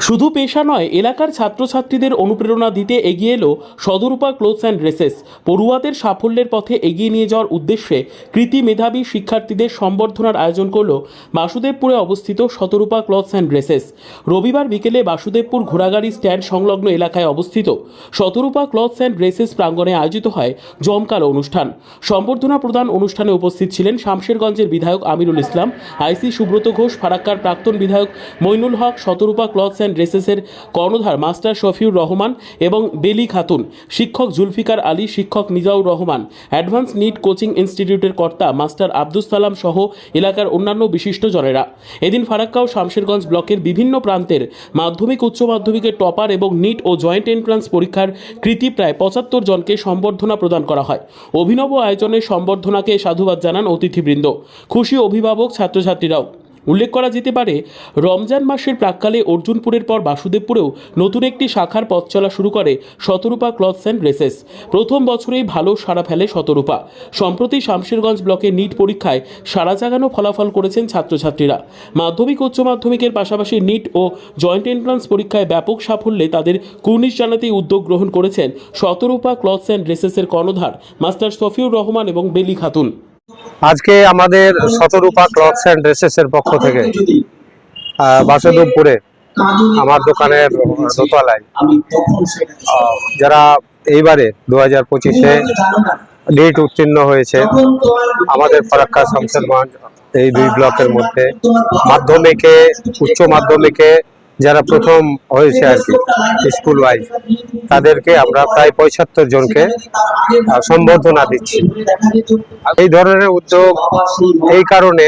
শুধু পেশা নয়, এলাকার ছাত্রছাত্রীদের অনুপ্রেরণা দিতে এগিয়ে এলো শতরূপা ক্লোথস অ্যান্ড ড্রেসেস। পড়ুয়াদের সাফল্যের পথে এগিয়ে নিয়ে যাওয়ার উদ্দেশ্যে কৃতি মেধাবী শিক্ষার্থীদের সম্বর্ধনার আয়োজন করল বাসুদেবপুরে অবস্থিত শতরূপা ক্লথস অ্যান্ড ড্রেসেস। রবিবার বিকেলে বাসুদেবপুর ঘোড়াগাড়ি স্ট্যান্ড সংলগ্ন এলাকায় অবস্থিত শতরূপা ক্লথস অ্যান্ড ড্রেসেস প্রাঙ্গণে আয়োজিত হয় জমকালো অনুষ্ঠান। সম্বর্ধনা প্রদান অনুষ্ঠানে উপস্থিত ছিলেন শামশেরগঞ্জের বিধায়ক আমিরুল ইসলাম, আইসি সুব্রত ঘোষ, ফারাক্কার প্রাক্তন বিধায়ক মইনুল হক, শতরূপা ক্লথস অ্যান্ড ড্রেসেসের কর্ণধার মাস্টার শফিউর রহমান এবং বেলি খাতুন, শিক্ষক জুলফিকার আলী, শিক্ষক Mizaur Rahman, advance NEET coaching ইনস্টিটিউটের কর্তা মাস্টার আব্দুস সালাম সহ এলাকার অন্যান্য বিশিষ্টজনেরা। এদিন ফারাক্কা ও শামশেরগঞ্জ ব্লকের বিভিন্ন প্রান্তের মাধ্যমিক, উচ্চ মাধ্যমিকের টপার এবং নিট ও জয়েন্ট এন্ট্রান্স পরীক্ষার কৃতী প্রায় ৭৫ জনকে সম্বর্ধনা প্রদান করা হয়। অভিনব আয়োজনের সম্বর্ধনাকে সাধুবাদ জানান অতিথিবৃন্দ। খুশি অভিভাবক, ছাত্রছাত্রীরাও। উল্লেখ করা যেতে পারে, রমজান মাসের প্রাক্কালে অর্জুনপুরের পর বাসুদেবপুরেও নতুন একটি শাখার পথ চলা শুরু করে শতরূপা ক্লথস অ্যান্ড ড্রেসেস। প্রথম বছরেই ভালো সাড়া ফেলে শতরূপা। সম্প্রতি শামশেরগঞ্জ ব্লকে নিট পরীক্ষায় সাড়া জাগানো ফলাফল করেছেন ছাত্রছাত্রীরা। মাধ্যমিক, উচ্চ মাধ্যমিকের পাশাপাশি নিট ও জয়েন্ট এন্ট্রান্স পরীক্ষায় ব্যাপক সাফল্যে তাদের কুর্নিশ জানাতেই উদ্যোগ গ্রহণ করেছেন শতরূপা ক্লথস অ্যান্ড ড্রেসেসের কর্ণধার মাস্টার শফিউর রহমান এবং বেলি খাতুন। আজকে আমাদের শতরূপা ক্লথস অ্যান্ড ড্রেসেস এর পক্ষ থেকে বাসুদেবপুরে আমার দোকানের দোতলায় যারা এইবারে 2025-এ নিট উত্তীর্ণ হয়েছে, আমাদের ফারাক্কা শামশেরগঞ্জ এই দুই ব্লকের মধ্যে মাধ্যমিকে, উচ্চ মাধ্যমিকে যারা প্রথম হয়েছে আর কি স্কুল ওয়াইজ, তাদেরকে আমরা প্রায় ৭৫ জনকে সম্বর্ধনা দিচ্ছি। এই ধরনের উদ্যোগ এই কারণে,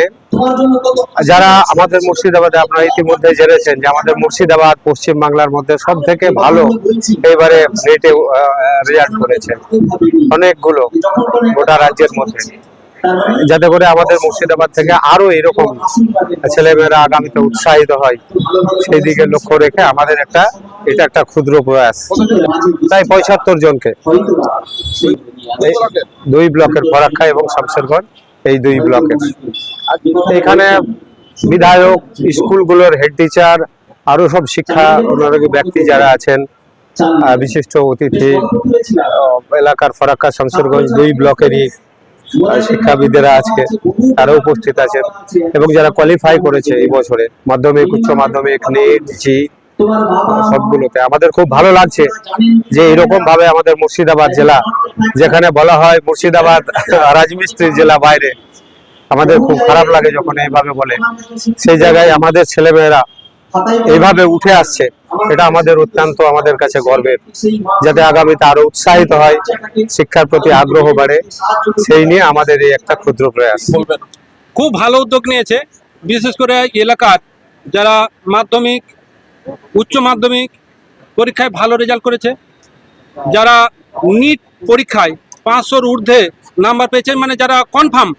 যারা আমাদের মুর্শিদাবাদে, আপনারা ইতিমধ্যে জেনেছেন যে আমাদের মুর্শিদাবাদ পশ্চিম বাংলার মধ্যে সব থেকে ভালো এবারে নেটে রেজাল্ট করেছে অনেকগুলো গোটা রাজ্যের মধ্যে, যাতে করে আমাদের মুর্শিদাবাদ থেকে আরো এরকম ছেলেমেয়েরা আগামীতে উৎসাহিত হয়, সেই দিকে লক্ষ্য রেখে আমাদের এটা একটা ক্ষুদ্র প্রয়াস। তাই ৭৫ জনকে দুই ব্লকের ফারাক্কা এবং শামশেরগঞ্জ, এই দুই ব্লকের এখানে বিধায়ক, স্কুলগুলোর হেড টিচার, আরো সব শিক্ষা অনুরাগী ব্যক্তি যারা আছেন, বিশিষ্ট অতিথি, এলাকার ফারাক্কা শামশেরগঞ্জ দুই ব্লকেরই শিক্ষাবিদেরা আজকে তারা উপস্থিত আছেন এবং যারা কোয়ালিফাই করেছে এই বছরে মাধ্যমিক, উচ্চ মাধ্যমিক, নিট, জি সবগুলোতে। আমাদের খুব ভালো লাগছে যে এরকম ভাবে আমাদের মুর্শিদাবাদ জেলা, যেখানে বলা হয় মুর্শিদাবাদ রাজমিস্ত্রির জেলা, বাইরে আমাদের খুব খারাপ লাগে যখন এইভাবে বলে, সেই জায়গায় আমাদের ছেলেমেয়েরা এইভাবে উঠে আসছে। এটা আমাদের অত্যন্ত আমাদের কাছে গর্বের, যাতে আগামীতে আরো উৎসাহিত হয়, শিক্ষার প্রতি আগ্রহ বাড়ে, সেই নিয়ে আমাদের এই একটা ক্ষুদ্র প্রয়াস। খুব ভালো উদ্যোগ নিয়েছে, বিশেষ করে এলাকার যারা মাধ্যমিক, উচ্চ মাধ্যমিক পরীক্ষায় ভালো রেজাল্ট করেছে, যারা নিট পরীক্ষায় 500-র ঊর্ধ্বে নাম্বার পেয়েছে, মানে যারা কনফার্ম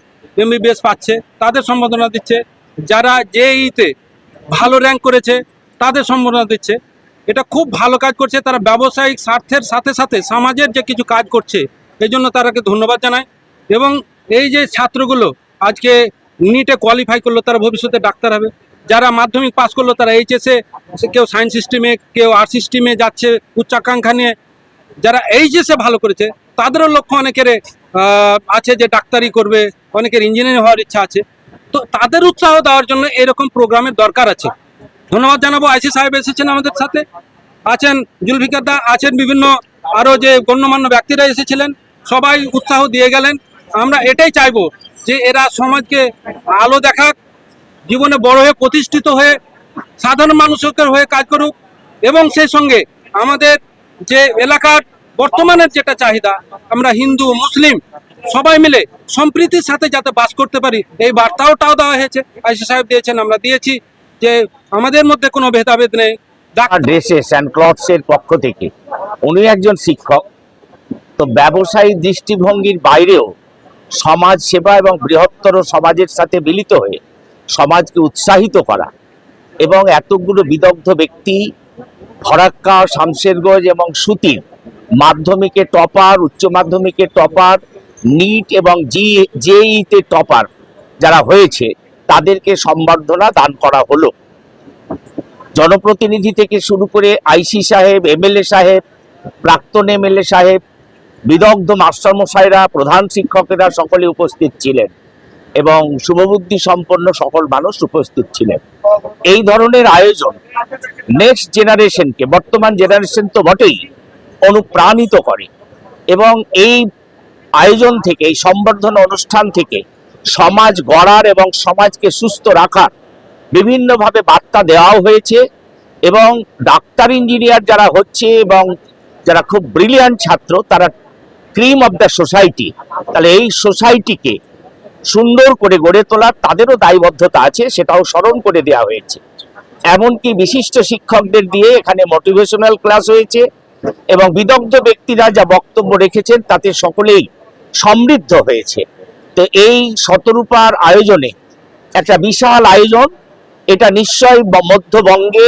এমবিবিএস পাচ্ছে, তাদের সম্বোধনা দিচ্ছে। যারা জেইতে ভালো র্যাঙ্ক করেছে তাদের সম্বোধনা দিচ্ছে। এটা খুব ভালো কাজ করছে। তারা ব্যবসায়িক স্বার্থের সাথে সাথে সমাজের যে কিছু কাজ করছে, এই জন্য তারাকে ধন্যবাদ জানাই। এবং এই যে ছাত্রগুলো আজকে নিটে কোয়ালিফাই করলো, তারা ভবিষ্যতে ডাক্তার হবে। যারা মাধ্যমিক পাস করলো, তারা এইচএসে, কেউ সায়েন্স সিস্টেমে, কেউ আর্টস স্ট্রিমে যাচ্ছে উচ্চাকাঙ্ক্ষা নিয়ে। যারা এইচএসে ভালো করেছে তাদেরও লক্ষ্য অনেকের আছে যে ডাক্তারি করবে, অনেকের ইঞ্জিনিয়ারিং হওয়ার ইচ্ছা আছে। তো তাদের উৎসাহ দেওয়ার জন্য এরকম প্রোগ্রামের দরকার আছে। ধন্যবাদ জানাবো, আইসি সাহেব এসেছেন আমাদের সাথে, আছেন জুলফিকার দা, আছেন বিভিন্ন আরও যে গণ্যমান্য ব্যক্তিরা এসেছিলেন, সবাই উৎসাহ দিয়ে গেলেন। আমরা এটাই চাইবো যে এরা সমাজকে আলো দেখাক, জীবনে বড় হয়ে প্রতিষ্ঠিত হয়ে সাধারণ মানুষের হয়ে কাজ করুক, এবং সেই সঙ্গে আমাদের যে এলাকার বর্তমানের যেটা চাহিদা, আমরা হিন্দু মুসলিম সবাই মিলে সম্প্রীতির সাথে যাতে বাস করতে পারি, এই বার্তাটাও দেওয়া হয়েছে, আইসি সাহেব দিয়েছেন, আমরা দিয়েছি যে আমাদের মধ্যে কোনো ভেদাভেদ নেই। ড্রেসেস অ্যান্ড ক্লথস এর পক্ষ থেকে উনি একজন শিক্ষক, তো ব্যবসায়িক দৃষ্টিভঙ্গির বাইরেও সমাজ সেবা এবং বৃহত্তর সমাজের সাথে মিলিত হয়ে সমাজকে উৎসাহিত করা, এবং এতগুলো বিদগ্ধ ব্যক্তি ফারাক্কা, শামশেরগঞ্জ এবং সুতির মাধ্যমিকে টপার, উচ্চ মাধ্যমিকে টপার, নিট এবং জেইতে টপার যারা হয়েছে, তাদেরকে সম্বর্ধনা দান করা হলো। জনপ্রতিনিধি থেকে শুরু করে আইসি সাহেব, এমএলএ সাহেব, প্রাক্তন এমএলএ সাহেব, বিদগ্ধ মাস্টারমশাইরা, প্রধান শিক্ষকেরা সকলে উপস্থিত ছিলেন এবং শুভবুদ্ধি সম্পন্ন সকল মানুষ উপস্থিত ছিলেন। এই ধরনের আয়োজন নেক্সট জেনারেশনকে, বর্তমান জেনারেশন তো বটেই, অনুপ্রাণিত করে এবং এই আয়োজন থেকে, এই সম্বর্ধনা অনুষ্ঠান থেকে সমাজ গড়ার এবং সমাজকে সুস্থ রাখার বিভিন্নভাবে বার্তা দেওয়াও হয়েছে এবং ডাক্তার ইঞ্জিনিয়ার যারা হচ্ছে এবং যারা খুব ব্রিলিয়ান্ট ছাত্র, তারা ক্রিম অফ দ্য সোসাইটি, তাহলে এই সোসাইটিকে সুন্দর করে গড়ে তোলার তাদেরও দায়বদ্ধতা আছে, সেটাও স্মরণ করে দেওয়া হয়েছে। এমনকি বিশিষ্ট শিক্ষকদের দিয়ে এখানে মোটিভেশনাল ক্লাস হয়েছে এবং বিদগ্ধ ব্যক্তিরা যা বক্তব্য রেখেছেন তাতে সকলেই সমৃদ্ধ হয়েছে। তো এই শতরূপার আয়োজনে একটা বিশাল আয়োজন, এটা নিশ্চয়ই মধ্যবঙ্গে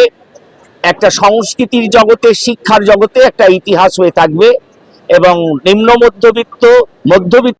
একটা সংস্কৃতির জগতে, শিক্ষার জগতে একটা ইতিহাস হয়ে থাকবে এবং নিম্ন মধ্যবিত্ত, মধ্যবিত্ত